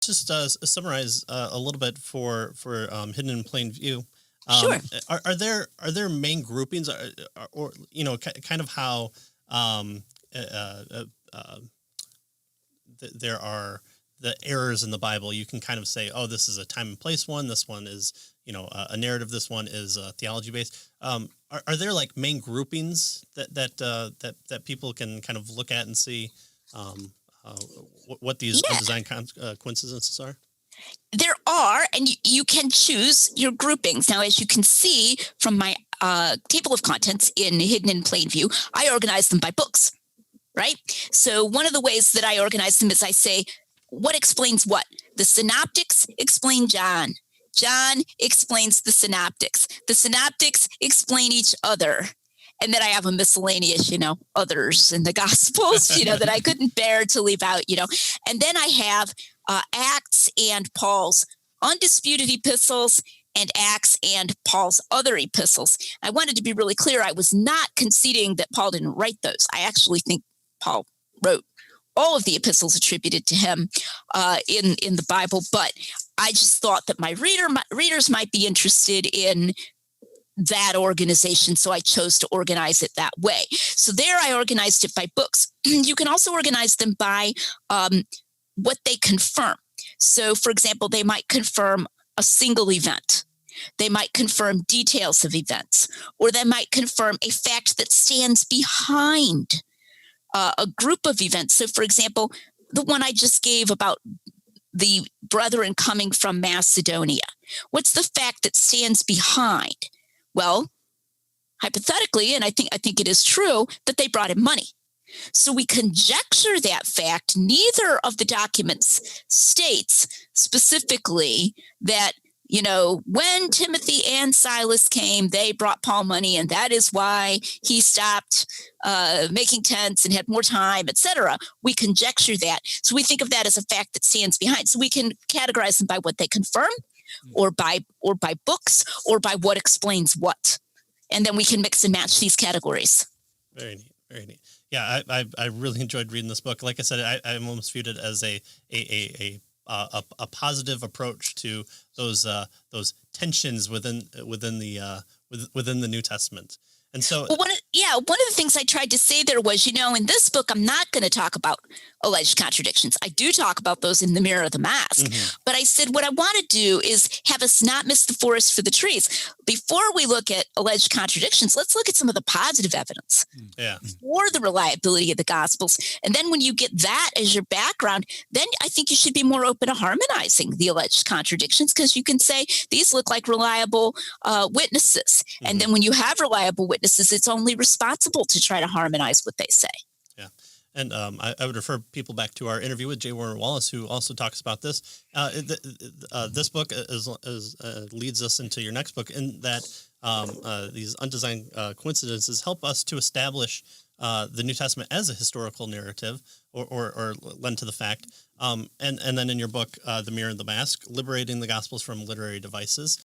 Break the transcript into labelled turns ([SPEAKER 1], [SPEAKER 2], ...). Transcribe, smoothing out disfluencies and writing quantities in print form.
[SPEAKER 1] Just summarize a little bit for hidden in plain view.
[SPEAKER 2] Sure.
[SPEAKER 1] Are there main groupings, or kind of how there are the errors in the Bible? You can kind of say, oh, this is a time and place one. This one is a narrative. This one is theology based. Are there like main groupings that people can kind of look at and see uh, what these
[SPEAKER 2] Yeah,
[SPEAKER 1] undesigned coincidences are?
[SPEAKER 2] there are, and you can choose your groupings. Now, as you can see from my table of contents in Hidden in Plain View, I organize them by books, right? So one of the ways that I organize them is I say, what explains what? The synoptics explain John. John explains the synoptics. The synoptics explain each other. And then I have a miscellaneous, others in the Gospels, that I couldn't bear to leave out. And then I have Acts and Paul's undisputed epistles and Acts and Paul's other epistles. I wanted to be really clear. I was not conceding that Paul didn't write those. I actually think Paul wrote all of the epistles attributed to him in the Bible, but I just thought that my readers might be interested in that organization, so I chose to organize it that way. So there I organized it by books. You can also organize them by what they confirm. So, for example, they might confirm a single event. They might confirm details of events, or they might confirm a fact that stands behind a group of events. So, for example, the one I just gave about the brethren coming from Macedonia. What's the fact that stands behind? Well, hypothetically, and I think it is true, that they brought him money. So we conjecture that fact. Neither of the documents states specifically that, when Timothy and Silas came, they brought Paul money, and that is why he stopped making tents and had more time, etc. We conjecture that. So we think of that as a fact that stands behind. So we can categorize them by what they confirm, or by books, or by what explains what. And then we can mix and match these categories.
[SPEAKER 1] Very neat. Very neat. Yeah, I really enjoyed reading this book. Like I said, I almost viewed it as a positive approach to those tensions within the New Testament. And so,
[SPEAKER 2] well, one of the things I tried to say there was, in this book, I'm not going to talk about alleged contradictions. I do talk about those in The Mirror of the Mask. Mm-hmm. But I said what I want to do is have us not miss the forest for the trees. Before we look at alleged contradictions, let's look at some of the positive evidence for the reliability of the Gospels. And then when you get that as your background, then I think you should be more open to harmonizing the alleged contradictions, because you can say these look like reliable witnesses. Mm-hmm. And then when you have reliable witnesses, it's only responsible to try to harmonize what they say.
[SPEAKER 1] Yeah. And I would refer people back to our interview with J. Warner Wallace, who also talks about this. This book leads us into your next book, in that these undesigned coincidences help us to establish the New Testament as a historical narrative, or lend to the fact. And then in your book, The Mirror and the Mask, Liberating the Gospels from Literary Devices,